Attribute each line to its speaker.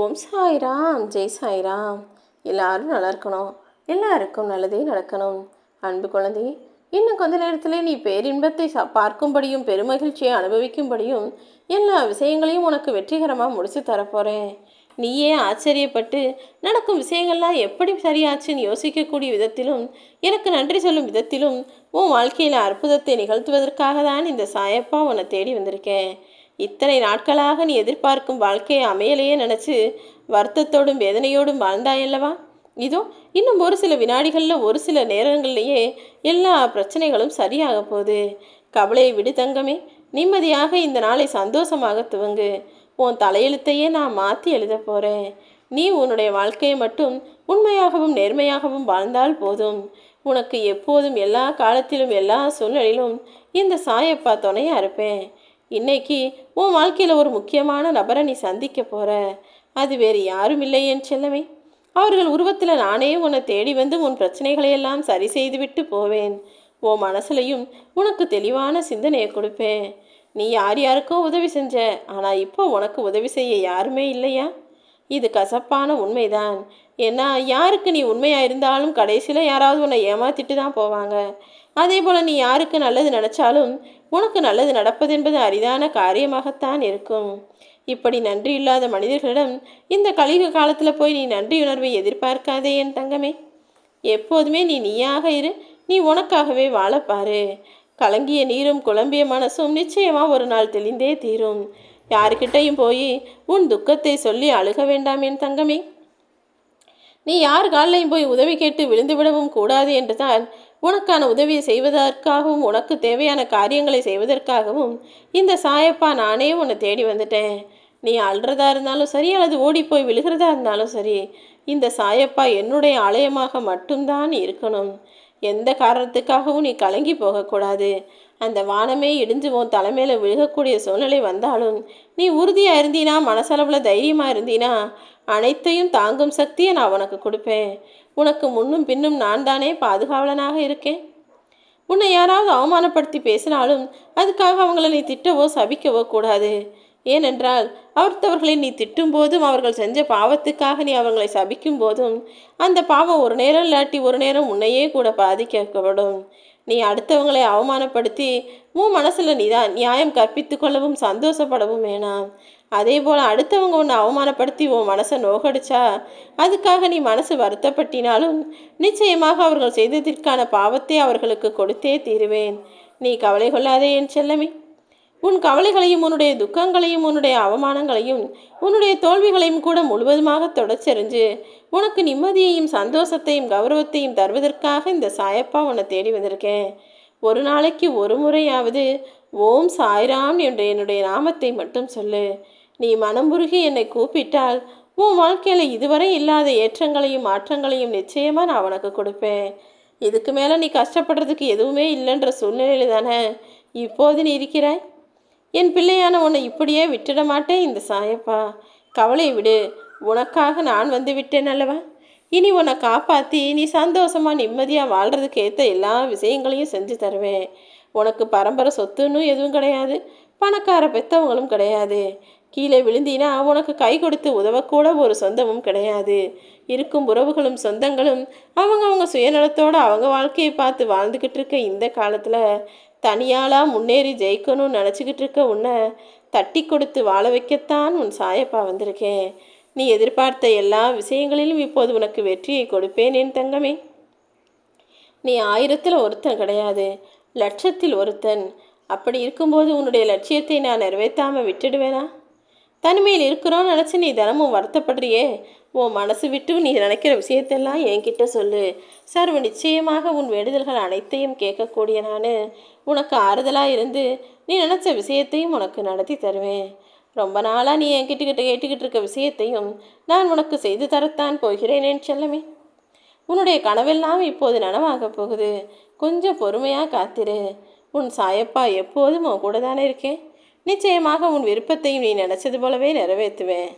Speaker 1: ஓம் சாய்ராம், ஜெய் சாய்ராம். எல்லாரும் நல்லா இருக்கணும், எல்லாருக்கும் நல்லதே நடக்கணும். அன்பு குழந்தை, இன்னும் கொஞ்ச நேரத்தில் நீ பேரின்பத்தை பார்க்கும்படியும் பெருமகிழ்ச்சியை அனுபவிக்கும்படியும் எல்லா விஷயங்களையும் உனக்கு வெற்றிகரமாக முடிச்சு தரப்போகிறேன். நீயே ஆச்சரியப்பட்டு நடக்கும் விஷயங்கள்லாம் எப்படி சரியாச்சுன்னு யோசிக்கக்கூடிய விதத்திலும் எனக்கு நன்றி சொல்லும் விதத்திலும் உன் வாழ்க்கையில் அற்புதத்தை நிகழ்த்துவதற்காக தான் இந்த சாயப்பா உன்னை தேடி வந்திருக்கேன். இத்தனை நாட்களாக நீ எதிர்பார்க்கும் வாழ்க்கையை அமையலையே நினச்சி வருத்தத்தோடும் வேதனையோடும் வாழ்ந்தாயல்லவா? இதோ இன்னும் ஒரு சில வினாடிகளில் ஒரு சில நேரங்கள்லேயே எல்லா பிரச்சனைகளும் சரியாக போகுது. கவலையை விடு தங்கமே, நிம்மதியாக இந்த நாளை சந்தோஷமாக துவங்கு. உன் தலையெழுத்தையே நான் மாற்றி எழுத போகிறேன். நீ உன்னுடைய வாழ்க்கையை மட்டும் உண்மையாகவும் நேர்மையாகவும் வாழ்ந்தால் போதும். உனக்கு எப்போதும் எல்லா காலத்திலும் எல்லா சூழ்நிலையிலும் இந்த சாயப்பா துணையாக இருப்பேன். இன்னைக்கு உன் வாழ்க்கையில் ஒரு முக்கியமான நபரை நீ சந்திக்க போகிற. அது வேறு யாரும் இல்லை என் செல்லமே. அவர்கள் உருவத்தில் நானே உன்னை தேடி வந்து உன் பிரச்சனைகளையெல்லாம் சரி செய்துவிட்டு போவேன். உன் மனசுலையும் உனக்கு தெளிவான சிந்தனையை கொடுப்பேன். நீ யார் யாருக்கோ உதவி செஞ்ச, ஆனால் இப்போ உனக்கு உதவி செய்ய யாருமே இல்லையா? இது கசப்பான உண்மைதான். ஏன்னா யாருக்கு நீ உண்மையாக இருந்தாலும் கடைசியில் யாராவது உன்னை ஏமாத்திட்டு தான் போவாங்க. அதே போல் நீ யாருக்கு நல்லது நினச்சாலும் உனக்கு நல்லது நடப்பதென்பது அரிதான காரியமாகத்தான் இருக்கும். இப்படி நன்றி இல்லாத மனிதர்களிடம் இந்த கலிக காலத்தில் போய் நீ நன்றியுணர்வை எதிர்பார்க்காதே என் தங்கமே. எப்போதுமே நீ நீயாக இரு. நீ உனக்காகவே வாழப்பாரு. கலங்கிய நீரும் குழம்பிய மனசும் நிச்சயமாக ஒரு நாள் தெளிந்தே தீரும். யாருக்கிட்டையும் போய் உன் துக்கத்தை சொல்லி அழுக வேண்டாம் என் தங்கமே. நீ யார் காலையும் போய் உதவி கேட்டு விழுந்து விடவும் கூடாது என்றுதான் உனக்கான உதவியை செய்வதற்காகவும் உனக்கு தேவையான காரியங்களை செய்வதற்காகவும் இந்த சாயப்பா நானே உன்னை தேடி வந்துட்டேன். நீ அழுறதா இருந்தாலும் சரி, அல்லது ஓடி போய் விழுகிறதா இருந்தாலும் சரி, இந்த சாயப்பா என்னுடைய ஆலயமாக மட்டும்தான் இருக்கணும். எந்த காரணத்துக்காகவும் நீ கலங்கி போகக்கூடாது. அந்த வானமே இடிஞ்சு உன் தலைமையில் விழுகக்கூடிய சூழ்நிலை வந்தாலும் நீ உறுதியாக இருந்தீனா, மனசளவில் தைரியமாக இருந்தீனா, அனைத்தையும் தாங்கும் சக்தியை நான் உனக்கு கொடுப்பேன். உனக்கு முன்னும் பின்னும் நான் தானே பாதுகாவலனாக இருக்கேன். உன்னை யாராவது அவமானப்படுத்தி பேசினாலும் அதுக்காக அவங்கள நீ திட்டவோ சபிக்கவோ கூடாது. ஏனென்றால் அவர்த்தவர்களை நீ திட்டும் போதும் அவர்கள் செஞ்ச பாவத்துக்காக நீ அவர்களை சபிக்கும் போதும் அந்த பாவம் ஒரு நேரம் இல்லாட்டி ஒரு நேரம் உன்னையே கூட பாதிக்கப்படும். நீ அடுத்தவங்களை அவமானப்படுத்தி உன் மனசில் நீதான் நியாயம் கற்பித்து கொள்ளவும் சந்தோஷப்படவும் வேணாம். அதே போல் அடுத்தவங்க உன்னை அவமானப்படுத்தி உன் மனசை நோகடிச்சா அதுக்காக நீ மனசு வருத்தப்பட்டினாலும் நிச்சயமாக அவர்கள் செய்ததற்கான பாவத்தை அவர்களுக்கு கொடுத்தே தீருவேன். நீ கவலை கொள்ளாதே என் செல்லமே. உன் கவலைகளையும் உன்னுடைய துக்கங்களையும் உன்னுடைய அவமானங்களையும் உன்னுடைய தோல்விகளையும் கூட முழுவதுமாக தொடச்செறிஞ்சு உனக்கு நிம்மதியையும் சந்தோஷத்தையும் கௌரவத்தையும் தருவதற்காக இந்த சாயப்பா உன்னை தேடி வந்திருக்கேன். ஒரு நாளைக்கு ஒரு முறையாவது ஓம் சாய்ராம் என்ற என்னுடைய நாமத்தை மட்டும் சொல்லு. நீ மனமுருகி என்னை கூப்பிட்டால் உன் வாழ்க்கையில் இதுவரை இல்லாத ஏற்றங்களையும் மாற்றங்களையும் நிச்சயமாக நான் உனக்கு கொடுப்பேன். இதுக்கு மேலே நீ கஷ்டப்படுறதுக்கு எதுவுமே இல்லைன்ற சூழ்நிலையில தானே இப்போது நீ இருக்கிறாய். என் பிள்ளையான உன்னை இப்படியே விட்டுட மாட்டேன் இந்த சாயப்பா. கவலை விடு, உனக்காக நான் வந்து விட்டேன் அல்லவா. இனி உன்னை காப்பாற்றி நீ சந்தோஷமாக நிம்மதியாக வாழ்கிறதுக்கு ஏற்ற எல்லா விஷயங்களையும் செஞ்சு தருவேன். உனக்கு பரம்பரை சொத்துன்னு எதுவும் கிடையாது, பணக்கார பெற்றவங்களும் கிடையாது. கீழே விழுந்தினா உனக்கு கை கொடுத்து உதவக்கூட ஒரு சொந்தமும் கிடையாது. இருக்கும் உறவுகளும் சொந்தங்களும் அவங்க சுயநலத்தோடு அவங்க வாழ்க்கையை பார்த்து வாழ்ந்துக்கிட்டு இருக்க இந்த காலத்தில் தனியாளாக முன்னேறி ஜெயிக்கணும்னு நினச்சிக்கிட்டு இருக்க உன்னை தட்டி கொடுத்து வாழ வைக்கத்தான் உன் சாயப்பா வந்திருக்கேன். நீ எதிர்பார்த்த எல்லா விஷயங்களிலும் இப்போது உனக்கு வெற்றியை கொடுப்பேன் என் தங்கமே. நீ 1000ல் ஒருத்தன் கிடையாது, லட்சத்தில் ஒருத்தன். அப்படி இருக்கும்போது உன்னுடைய லட்சியத்தை நான் நிறைவேற்றாமல் விட்டுடுவேனா? தனிமையில் இருக்கிறோன்னு நினச்சி நீ தினமும் வருத்தப்படுறியே, உன் மனசு விட்டு நீ நினைக்கிற விஷயத்தெல்லாம் என்கிட்ட சொல்லு. சர்வ நிச்சயமாக உன் வேண்டுதல்கள் அனைத்தையும் கேட்கக்கூடிய நான் உனக்கு ஆறுதலாக இருந்து நீ நினச்ச விஷயத்தையும் உனக்கு நடத்தி தருவேன். ரொம்ப நாளாக நீ கேட்டுக்கிட்டு இருக்க விஷயத்தையும் நான் உனக்கு செய்து தரத்தான் போகிறேனேன்னு செல்லமே. உன்னுடைய கனவெல்லாம் இப்போது நனவாக போகுது. கொஞ்சம் பொறுமையாக காத்திரு. உன் சாயப்பா எப்போதும் உன் கூட தானே இருக்கேன். நிச்சயமாக உன் விருப்பத்தையும் நீ நினச்சது போலவே நிறைவேற்றுவேன்.